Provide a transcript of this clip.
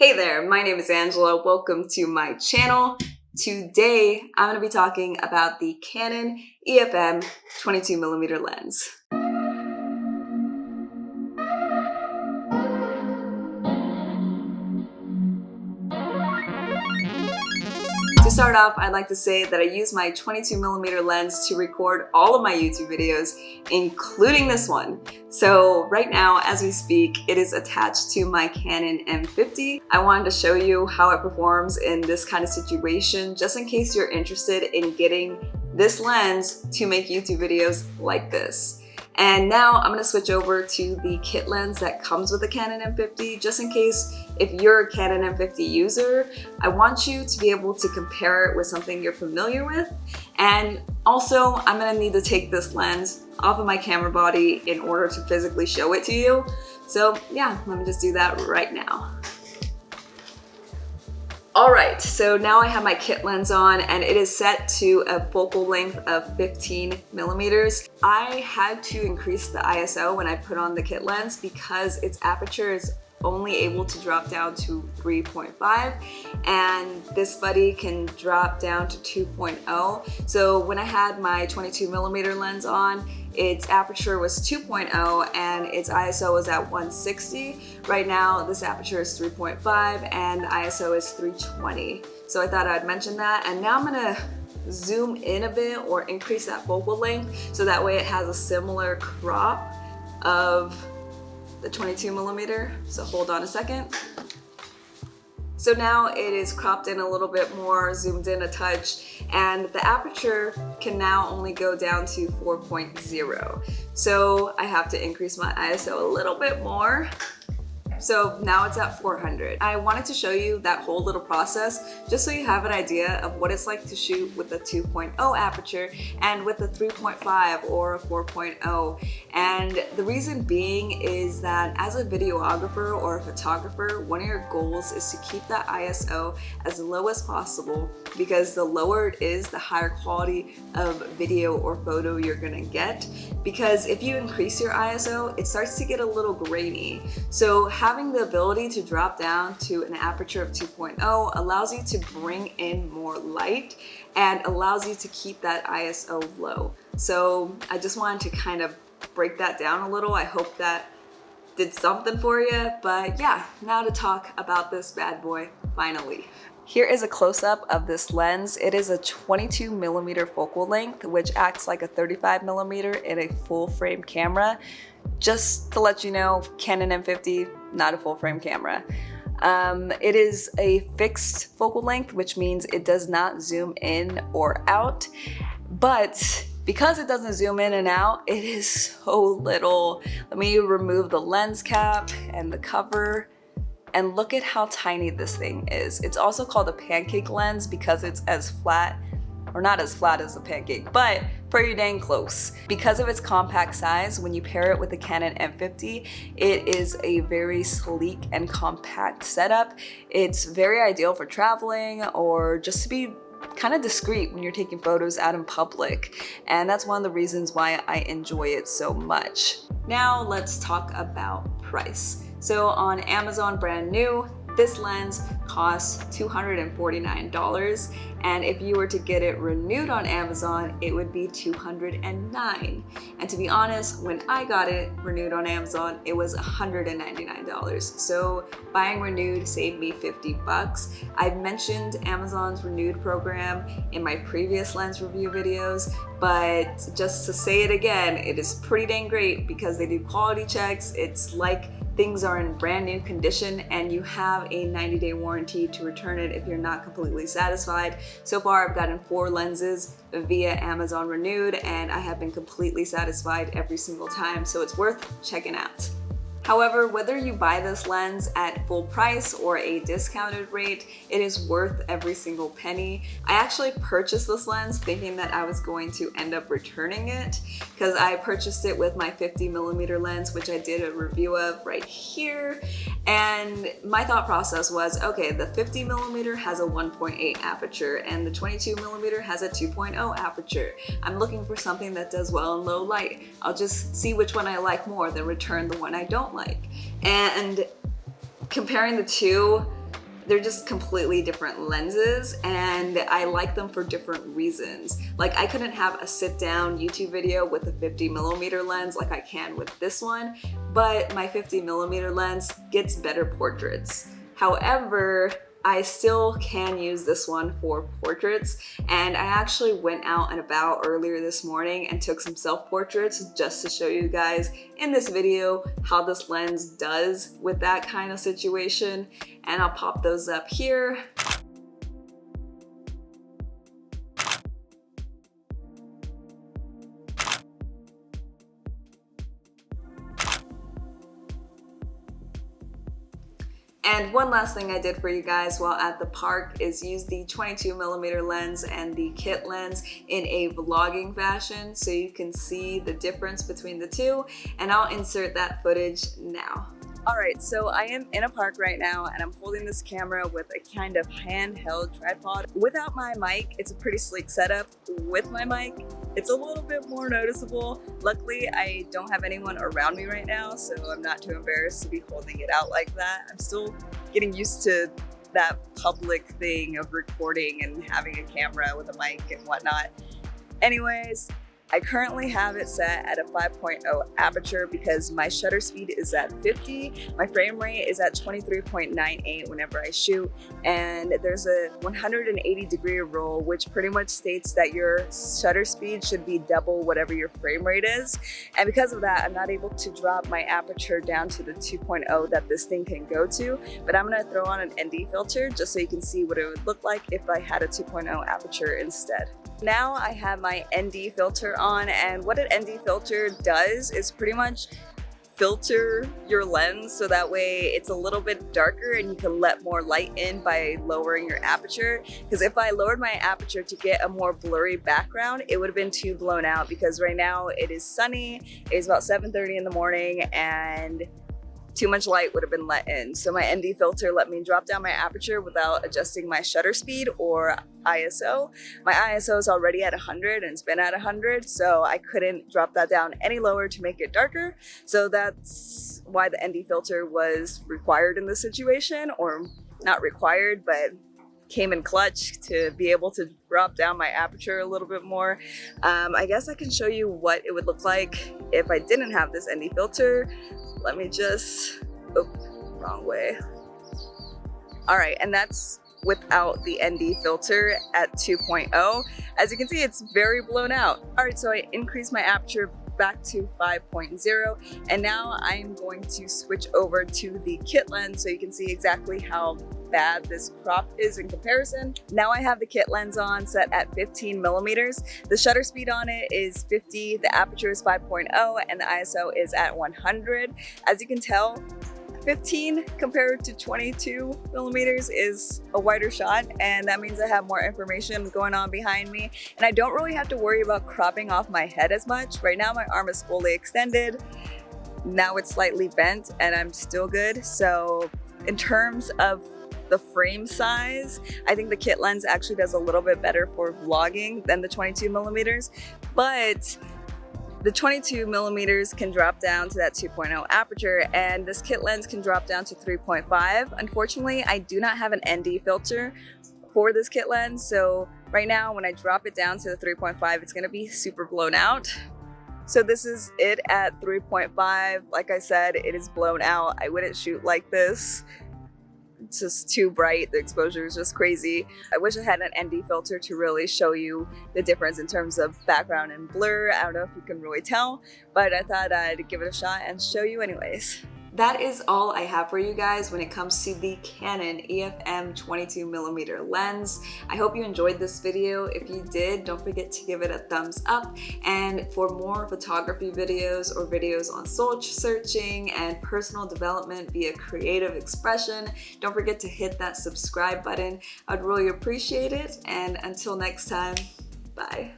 Hey there, my name is Angela. Welcome to my channel. Today, I'm going to be talking about the Canon EFM 22mm lens. To start off, I'd like to say that I use my 22mm lens to record all of my YouTube videos, including this one. So right now, as we speak, it is attached to my Canon M50. I wanted to show you how it performs in this kind of situation, just in case you're interested in getting this lens to make YouTube videos like this. And now I'm going to switch over to the kit lens that comes with the Canon M50, just in case if you're a Canon M50 user, I want you to be able to compare it with something you're familiar with. And also, I'm going to need to take this lens off of my camera body in order to physically show it to you. So yeah, let me just do that right now. Alright, so now I have my kit lens on and it is set to a focal length of 15mm. I had to increase the ISO when I put on the kit lens because its aperture is only able to drop down to 3.5 and this buddy can drop down to 2.0. So when I had my 22mm lens on, its aperture was 2.0 and its ISO was at 160. Right now, this aperture is 3.5 and the ISO is 320. So I thought I'd mention that. And now I'm gonna zoom in a bit or increase that focal length so that way it has a similar crop of the 22mm. So hold on a second. So now it is cropped in a little bit more, zoomed in a touch, and the aperture can now only go down to 4.0. So I have to increase my ISO a little bit more. So now it's at 400. I wanted to show you that whole little process just so you have an idea of what it's like to shoot with a 2.0 aperture and with a 3.5 or a 4.0. And the reason being is that as a videographer or a photographer, one of your goals is to keep that ISO as low as possible because the lower it is, the higher quality of video or photo you're gonna get. Because if you increase your ISO, it starts to get a little grainy. So having the ability to drop down to an aperture of 2.0 allows you to bring in more light and allows you to keep that ISO low. So I just wanted to kind of break that down a little. I hope that did something for you. But yeah, now to talk about this bad boy finally. Here is a close-up of this lens. It is a 22mm focal length, which acts like a 35mm in a full-frame camera. Just to let you know, Canon M50, not a full-frame camera. It is a fixed focal length, which means it does not zoom in or out. But because it doesn't zoom in and out, it is so little. Let me remove the lens cap and the cover. And look at how tiny this thing is. It's also called a pancake lens because it's as flat, or not as flat as a pancake, but pretty dang close. Because of its compact size, when you pair it with the Canon M50, it is a very sleek and compact setup. It's very ideal for traveling or just to be kind of discreet when you're taking photos out in public. And that's one of the reasons why I enjoy it so much. Now let's talk about price. So on Amazon brand new, this lens costs $249, and if you were to get it renewed on Amazon, it would be $209. And to be honest, when I got it renewed on Amazon, it was $199. So buying renewed saved me 50 bucks. I've mentioned Amazon's renewed program in my previous lens review videos, but just to say it again, it is pretty dang great because they do quality checks. It's like things are in brand new condition and you have a 90-day warranty to return it if you're not completely satisfied. So far, I've gotten 4 lenses via Amazon Renewed and I have been completely satisfied every single time, so it's worth checking out. However, whether you buy this lens at full price or a discounted rate, it is worth every single penny. I actually purchased this lens thinking that I was going to end up returning it because I purchased it with my 50mm lens, which I did a review of right here. And my thought process was, okay, the 50mm has a 1.8 aperture and the 22mm has a 2.0 aperture. I'm looking for something that does well in low light. I'll just see which one I like more than return the one I don't like. And comparing the two, they're just completely different lenses, and I like them for different reasons. Like, I couldn't have a sit-down YouTube video with a 50mm lens like I can with this one, but my 50mm lens gets better portraits. However, I still can use this one for portraits, and I actually went out and about earlier this morning and took some self-portraits just to show you guys in this video how this lens does with that kind of situation, and I'll pop those up here. And one last thing I did for you guys while at the park is use the 22mm lens and the kit lens in a vlogging fashion so you can see the difference between the two, and I'll insert that footage now. Alright, so I am in a park right now and I'm holding this camera with a kind of handheld tripod. Without my mic, it's a pretty sleek setup. With my mic, it's a little bit more noticeable. Luckily, I don't have anyone around me right now, so I'm not too embarrassed to be holding it out like that. I'm still getting used to that public thing of recording and having a camera with a mic and whatnot. Anyways, I currently have it set at a 5.0 aperture because my shutter speed is at 50, my frame rate is at 23.98 whenever I shoot, and there's a 180-degree rule which pretty much states that your shutter speed should be double whatever your frame rate is, and because of that I'm not able to drop my aperture down to the 2.0 that this thing can go to, but I'm going to throw on an ND filter just so you can see what it would look like if I had a 2.0 aperture instead. Now I have my ND filter on, and what an ND filter does is pretty much filter your lens so that way it's a little bit darker and you can let more light in by lowering your aperture. Because if I lowered my aperture to get a more blurry background, it would have been too blown out, because right now it is sunny, it is about 7:30 in the morning, and too much light would have been let in. So my ND filter let me drop down my aperture without adjusting my shutter speed or ISO. My ISO is already at 100 and it's been at 100, so I couldn't drop that down any lower to make it darker. So that's why the ND filter was required in this situation, or not required, but came in clutch to be able to drop down my aperture a little bit more. I guess I can show you what it would look like if I didn't have this ND filter. Let me just, oh, wrong way. All right, and that's without the ND filter at 2.0. As you can see, it's very blown out. All right, so I increased my aperture back to 5.0, and now I'm going to switch over to the kit lens so you can see exactly how bad this crop is in comparison. Now I have the kit lens on set at 15mm. The shutter speed on it is 50, the aperture is 5.0, and the ISO is at 100. As you can tell, 15 compared to 22mm is a wider shot, and that means I have more information going on behind me, and I don't really have to worry about cropping off my head as much. Right now my arm is fully extended, now it's slightly bent, and I'm still good. So in terms of the frame size, I think the kit lens actually does a little bit better for vlogging than the 22mm, but the 22mm can drop down to that 2.0 aperture, and this kit lens can drop down to 3.5. Unfortunately, I do not have an ND filter for this kit lens, so right now when I drop it down to the 3.5, it's going to be super blown out. So this is it at 3.5. Like I said, it is blown out. I wouldn't shoot like this. It's just too bright. The exposure is just crazy. I wish I had an ND filter to really show you the difference in terms of background and blur. I don't know if you can really tell, but I thought I'd give it a shot and show you anyways. That is all I have for you guys when it comes to the Canon EFM 22mm lens. I hope you enjoyed this video. If you did, don't forget to give it a thumbs up. And for more photography videos or videos on soul searching and personal development via creative expression, don't forget to hit that subscribe button. I'd really appreciate it. And until next time, bye.